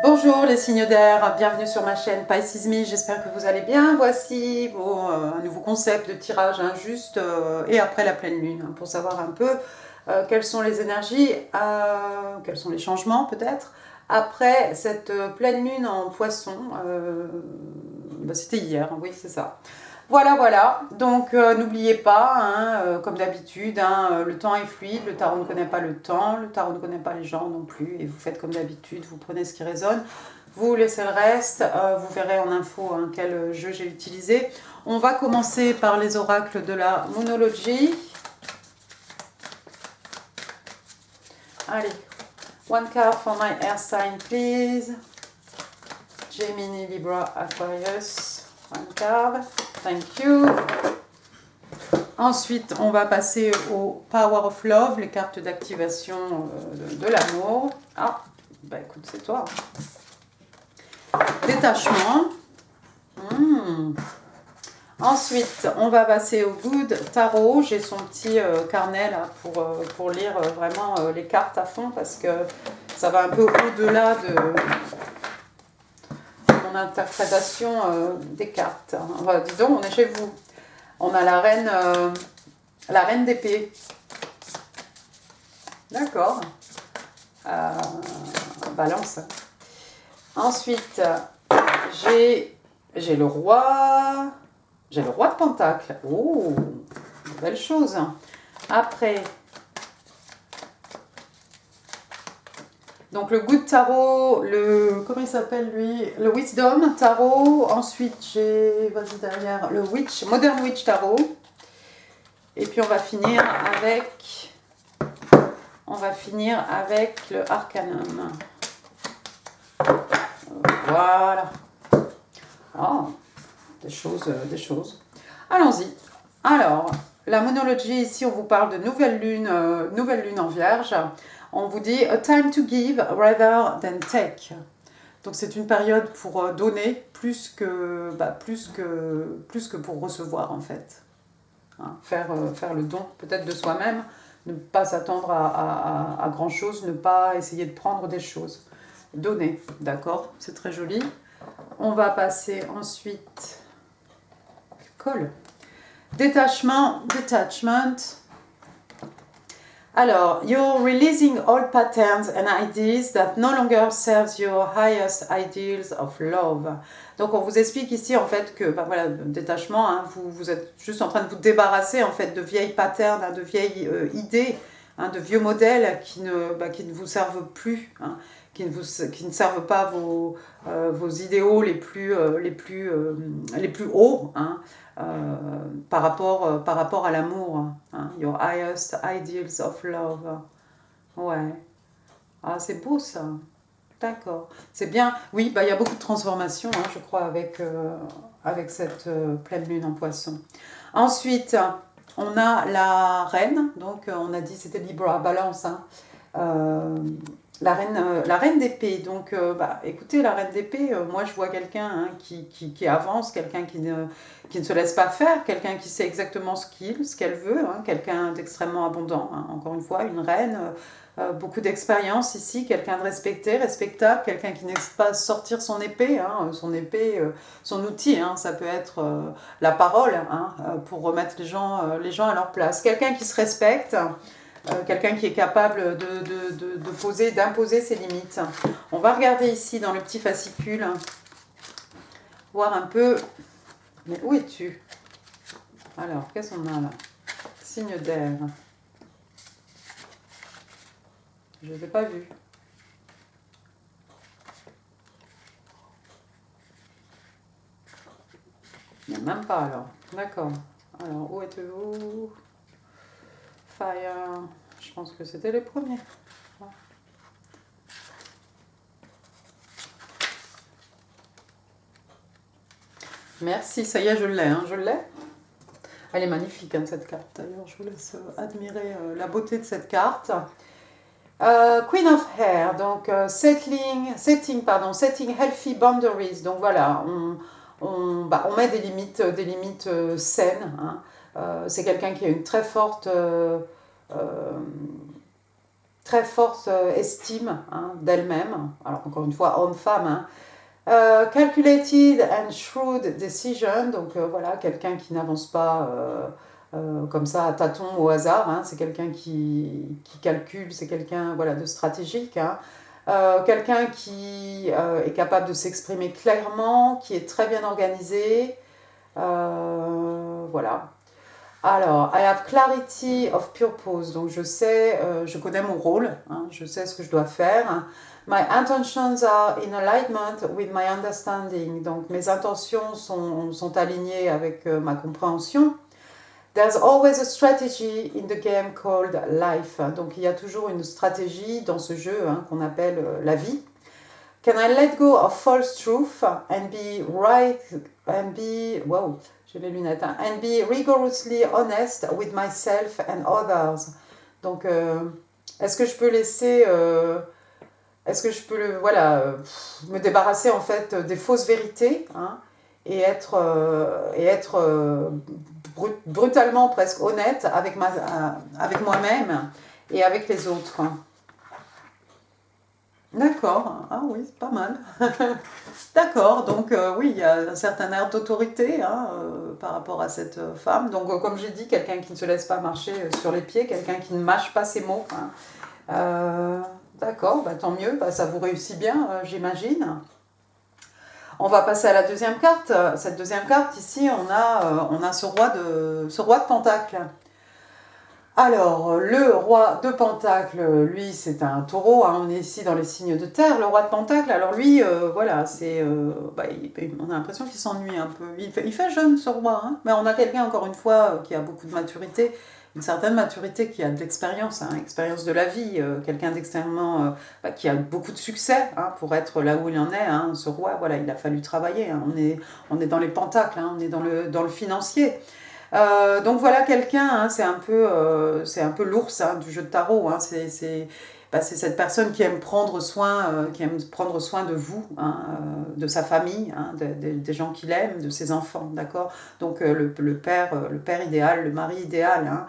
Bonjour les signes d'air, bienvenue sur ma chaîne Pisces Me, j'espère que vous allez bien. Voici un nouveau concept de tirage injuste et après la pleine lune, hein, pour savoir un peu quelles sont les énergies, quels sont les changements peut-être. Après cette pleine lune en poisson, c'était hier, oui c'est ça. Voilà, voilà. Donc, n'oubliez pas, hein, comme d'habitude, hein, le temps est fluide, le tarot ne connaît pas le temps, le tarot ne connaît pas les gens non plus, et vous faites comme d'habitude, vous prenez ce qui résonne, vous laissez le reste, vous verrez en info hein, quel jeu j'ai utilisé. On va commencer par les oracles de la Moonology. Allez, one card for my air sign, please. Gemini, Libra, Aquarius. One card. Thank you. Ensuite, on va passer au Power of Love, les cartes d'activation de l'amour. Ah, bah écoute, c'est toi. Détachement. Ensuite, on va passer au Good Tarot. J'ai son petit carnet là pour lire vraiment les cartes à fond parce que ça va un peu au-delà de mon interprétation des cartes. Enfin, dis donc, on est chez vous. On a la reine d'épée. D'accord. Balance. Ensuite, j'ai le roi. J'ai le roi de Pentacle. Oh, belle chose. Après, donc le Good Tarot, comment il s'appelle lui? Le Wisdom Tarot. Ensuite, j'ai, vas-y derrière, le Witch, Modern Witch Tarot. Et puis on va finir avec le Arcanum. Voilà. Oh, des choses. Allons-y. Alors, la monologie, ici, on vous parle de nouvelle lune en Vierge. On vous dit « A time to give rather than take ». Donc, c'est une période pour donner plus que pour recevoir, en fait. Hein, faire le don, peut-être de soi-même, ne pas s'attendre à grand-chose, ne pas essayer de prendre des choses. Donner, d'accord? C'est très joli. On va passer ensuite... Colle. Détachement, detachment. Alors, you're releasing all patterns and ideas that no longer serves your highest ideals of love. Donc, on vous explique ici en fait que, voilà, détachement, hein, vous êtes juste en train de vous débarrasser en fait de vieilles patterns, hein, de vieilles idées, hein, de vieux modèles qui ne vous servent plus, hein, qui ne servent pas vos idéaux les plus hauts, hein, par rapport à l'amour, hein, your highest ideals of love. Ouais. Ah, c'est beau ça. D'accord. C'est bien. Oui, il y a beaucoup de transformations, hein, je crois, avec cette pleine lune en poisson. Ensuite, on a la reine. Donc, on a dit c'était Libra, balance. Hein. La reine d'épée. Donc, écoutez, la reine d'épée, moi je vois quelqu'un hein, qui avance, quelqu'un qui ne se laisse pas faire, quelqu'un qui sait exactement ce qu'elle veut, hein, quelqu'un d'extrêmement abondant. Hein. Encore une fois, une reine, beaucoup d'expérience ici, quelqu'un de respecté, respectable, quelqu'un qui n'hésite pas à sortir son épée, hein, son outil. Hein, ça peut être la parole hein, pour remettre les gens à leur place. Quelqu'un qui se respecte. Quelqu'un qui est capable d'imposer ses limites. On va regarder ici dans le petit fascicule, voir un peu... Mais où es-tu? Alors, qu'est-ce qu'on a là? Signe d'air. Je ne l'ai pas vu. Il n'y a même pas alors. D'accord. Alors, où êtes-vous? Fire. Je pense que c'était les premiers. Merci, ça y est, je l'ai. Hein, je l'ai. Elle est magnifique, hein, cette carte. D'ailleurs, je vous laisse admirer la beauté de cette carte. Queen of Hair, donc setting healthy boundaries. Donc voilà, on met des limites saines. Hein. C'est quelqu'un qui a une très forte très forte estime hein, d'elle-même. Alors encore une fois, homme-femme. Hein. Calculated and shrewd decision, donc voilà, quelqu'un qui n'avance pas comme ça à tâtons au hasard, hein, c'est quelqu'un qui calcule, c'est quelqu'un voilà, de stratégique. Hein. Quelqu'un qui est capable de s'exprimer clairement, qui est très bien organisé. Voilà. Alors, I have clarity of purpose. Donc, je sais, je connais mon rôle, hein, je sais ce que je dois faire. My intentions are in alignment with my understanding. Donc, mes intentions sont alignées avec ma compréhension. There's always a strategy in the game called life. Donc, il y a toujours une stratégie dans ce jeu hein, qu'on appelle la vie. Can I let go of false truth and be right and be wow, j'ai les lunettes hein, and be rigorously honest with myself and others. Donc est-ce que je peux laisser est-ce que je peux me débarrasser en fait des fausses vérités hein, et être brutalement presque honnête avec moi-même et avec les autres. D'accord, ah oui, c'est pas mal. D'accord, donc oui, il y a un certain air d'autorité hein, par rapport à cette femme. Donc comme j'ai dit, quelqu'un qui ne se laisse pas marcher sur les pieds, quelqu'un qui ne mâche pas ses mots. Hein. D'accord, bah, tant mieux, bah, ça vous réussit bien, j'imagine. On va passer à la deuxième carte. Cette deuxième carte, ici, on a ce roi de Pentacle. Alors, le roi de Pentacle, lui, c'est un taureau, hein, on est ici dans les signes de terre. Le roi de Pentacle, alors lui, voilà, c'est, on a l'impression qu'il s'ennuie un peu. Il fait jeune, ce roi, hein, mais on a quelqu'un, encore une fois, qui a beaucoup de maturité, une certaine maturité, qui a de l'expérience, hein, expérience de la vie, quelqu'un d'extrêmement, qui a beaucoup de succès hein, pour être là où il en est. Hein, ce roi, voilà, il a fallu travailler. Hein, on est dans les Pentacles, hein, on est dans le financier. Donc voilà quelqu'un, hein, c'est un peu l'ours hein, du jeu de tarot. Hein, c'est cette personne qui aime prendre soin de vous, hein, de sa famille, hein, des gens qu'il aime, de ses enfants, d'accord. Donc le père idéal, le mari idéal. Hein.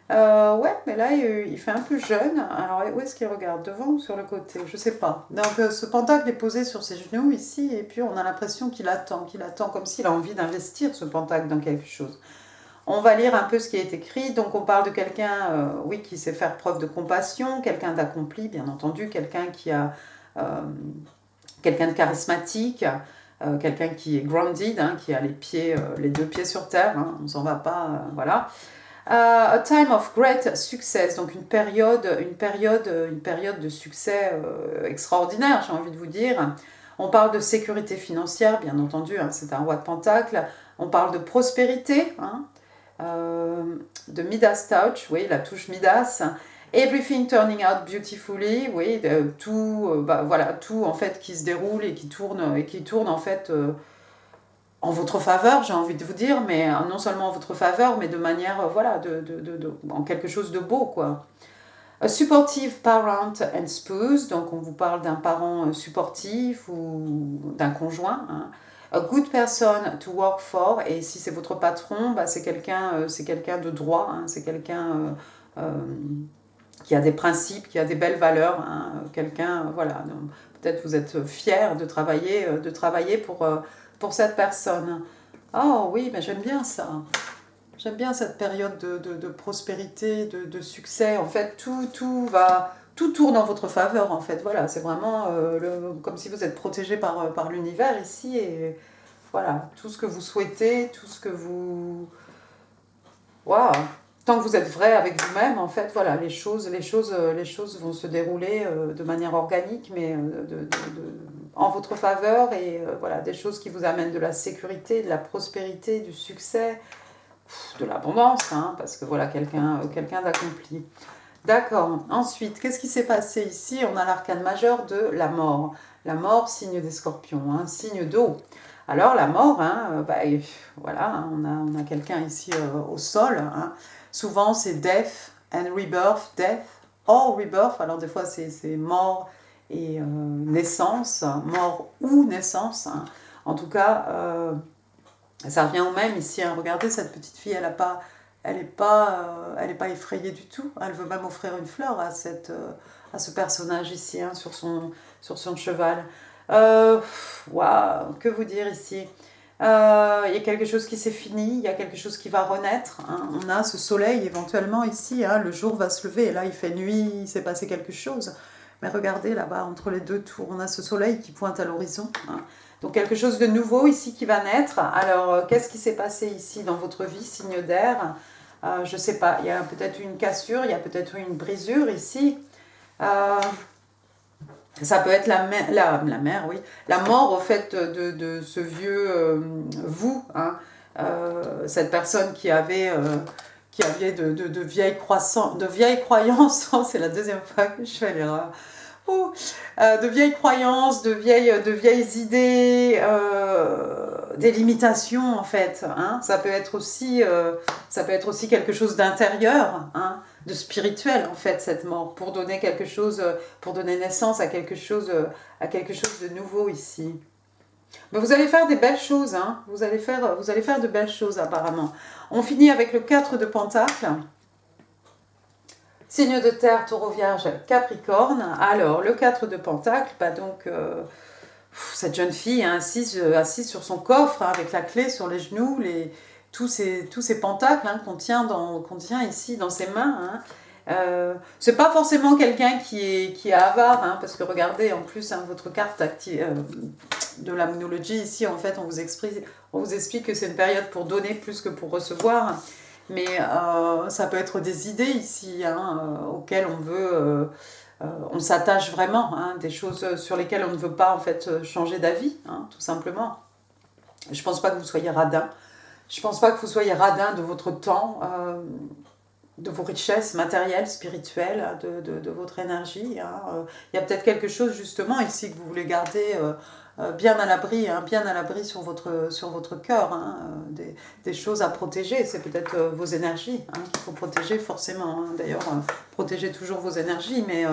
Ouais, mais là il fait un peu jeune. Alors où est-ce qu'il regarde, devant ou sur le côté? Je sais pas. Donc ce pentacle est posé sur ses genoux ici, et puis on a l'impression qu'il attend comme s'il a envie d'investir ce pentacle dans quelque chose. On va lire un peu ce qui est écrit. Donc on parle de quelqu'un, oui, qui sait faire preuve de compassion, quelqu'un d'accompli, bien entendu, quelqu'un de charismatique, quelqu'un qui est grounded, hein, qui a les deux pieds sur terre. Hein, on s'en va pas, voilà. A time of great success, donc une période de succès extraordinaire, j'ai envie de vous dire. On parle de sécurité financière, bien entendu, hein, c'est un roi de Pentacle. On parle de prospérité, hein, de Midas touch, oui, la touche Midas. Everything turning out beautifully, oui, voilà, tout en fait qui se déroule et qui tourne en fait en votre faveur, j'ai envie de vous dire, mais non seulement en votre faveur, mais de manière, voilà, en quelque chose de beau, quoi. A supportive parent and spouse, donc on vous parle d'un parent supportif ou d'un conjoint. Hein. A good person to work for, et si c'est votre patron, bah, c'est quelqu'un de droit, hein, c'est quelqu'un qui a des principes, qui a des belles valeurs, hein, quelqu'un, voilà, peut-être vous êtes fier de travailler pour cette personne. Oh oui, mais j'aime bien ça. J'aime bien cette période de prospérité, de succès. En fait, tout tourne en votre faveur. En fait, voilà, c'est vraiment comme si vous êtes protégé par l'univers ici et voilà, tout ce que vous souhaitez, tout ce que vous, waouh, tant que vous êtes vrai avec vous-même, en fait, voilà, les choses vont se dérouler de manière organique, mais en votre faveur et voilà, des choses qui vous amènent de la sécurité, de la prospérité, du succès de l'abondance, hein, parce que voilà, quelqu'un d'accompli. D'accord. Ensuite, qu'est-ce qui s'est passé ici? On a l'arcane majeur de la mort. La mort, signe des scorpions, hein, signe d'eau. Alors la mort, hein, voilà, hein, on a quelqu'un ici au sol. Hein. Souvent c'est death and rebirth, death or rebirth. Alors des fois c'est mort et naissance, mort ou naissance. Hein. En tout cas, ça revient au même ici. Hein. Regardez, cette petite fille, elle est pas effrayée du tout. Elle veut même offrir une fleur à ce personnage ici, hein, sur son cheval. Waouh, que vous dire ici? Il y a quelque chose qui s'est fini, il y a quelque chose qui va renaître, hein. On a ce soleil éventuellement ici, hein, le jour va se lever, et là il fait nuit, il s'est passé quelque chose. Mais regardez là-bas, entre les deux tours, on a ce soleil qui pointe à l'horizon, hein. Donc quelque chose de nouveau ici qui va naître. Alors, qu'est-ce qui s'est passé ici dans votre vie, signe d'air? Je ne sais pas, il y a peut-être une cassure, il y a peut-être une brisure ici. Euh, Ça peut être la mère, oui. La mort, au fait, de ce vieux vous, hein. Cette personne qui avait de vieilles croyances. C'est la deuxième fois que je fais l'erreur. De vieilles croyances, de vieilles idées, des limitations en fait, hein. Ça peut être aussi quelque chose d'intérieur, hein, de spirituel en fait, cette mort, pour donner quelque chose, pour donner naissance à quelque chose de nouveau ici. Mais vous allez faire des belles choses, hein. Vous allez faire de belles choses apparemment. On finit avec le 4 de Pentacles. Signe de terre, taureau, vierge, capricorne. Alors, le 4 de Pentacle, bah donc, cette jeune fille hein, assise sur son coffre, hein, avec la clé sur les genoux, tous ces pentacles hein, qu'on tient ici dans ses mains. Hein. C'est pas forcément quelqu'un qui est avare, hein, parce que regardez, en plus, hein, votre carte de la monologie, ici, en fait, on vous explique que c'est une période pour donner plus que pour recevoir. Mais ça peut être des idées ici hein, auxquelles on s'attache vraiment, hein, des choses sur lesquelles on ne veut pas en fait changer d'avis, hein, tout simplement. Je ne pense pas que vous soyez radin. Je ne pense pas que vous soyez radin de votre temps, de vos richesses matérielles, spirituelles, de votre énergie. Hein. Il y a peut-être quelque chose justement ici que vous voulez garder bien à l'abri sur votre cœur, hein, des choses à protéger. C'est peut-être vos énergies hein, qu'il faut protéger forcément. Hein. D'ailleurs, protégez toujours vos énergies, mais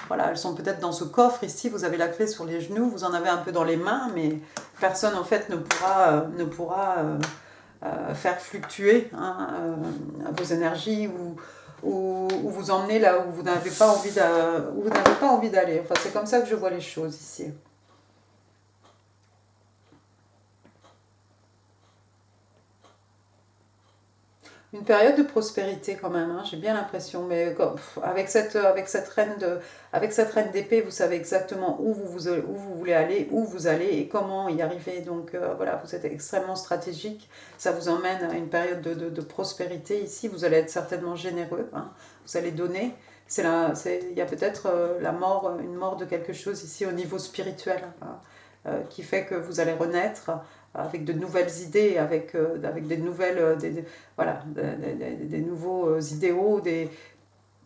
voilà, elles sont peut-être dans ce coffre ici. Vous avez la clé sur les genoux, vous en avez un peu dans les mains, mais personne en fait ne pourra faire fluctuer hein, vos énergies ou vous emmener là où vous n'avez pas envie d'aller. Enfin, c'est comme ça que je vois les choses ici. Une période de prospérité quand même, hein, j'ai bien l'impression, mais avec cette reine d'épée, vous savez exactement où vous voulez aller, où vous allez et comment y arriver. Donc voilà, vous êtes extrêmement stratégique, ça vous emmène à une période de prospérité ici, vous allez être certainement généreux, hein, vous allez donner. Il y a peut-être une mort de quelque chose ici au niveau spirituel, hein, qui fait que vous allez renaître avec de nouvelles idées, avec des nouvelles, des nouveaux idéaux,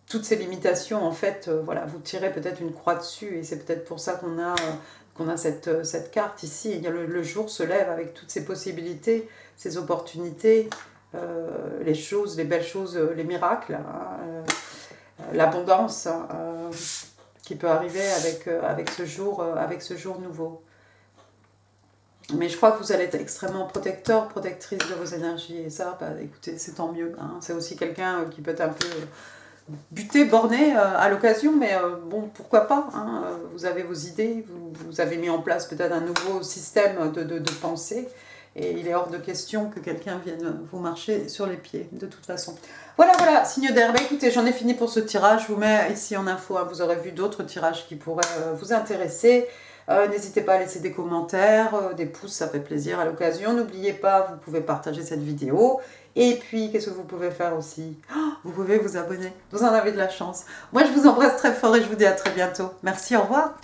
toutes ces limitations, en fait, voilà, vous tirez peut-être une croix dessus, et c'est peut-être pour ça qu'on a cette carte ici. Il y a le jour se lève avec toutes ces possibilités, ces opportunités, les belles choses, les miracles, hein, l'abondance hein, qui peut arriver avec ce jour nouveau. Mais je crois que vous allez être extrêmement protecteur, protectrice de vos énergies. Et ça, bah, écoutez, c'est tant mieux. Hein. C'est aussi quelqu'un qui peut être un peu buté, borné à l'occasion, mais bon, pourquoi pas hein. Vous avez vos idées, vous avez mis en place peut-être un nouveau système de pensée. Et il est hors de question que quelqu'un vienne vous marcher sur les pieds, de toute façon. Voilà, signe d'air. Bah, écoutez, j'en ai fini pour ce tirage. Je vous mets ici en info. Hein, vous aurez vu d'autres tirages qui pourraient vous intéresser. N'hésitez pas à laisser des commentaires, des pouces, ça fait plaisir à l'occasion. N'oubliez pas, vous pouvez partager cette vidéo. Et puis, qu'est-ce que vous pouvez faire aussi? Vous pouvez vous abonner. Vous en avez de la chance. Moi, je vous embrasse très fort et je vous dis à très bientôt. Merci, au revoir.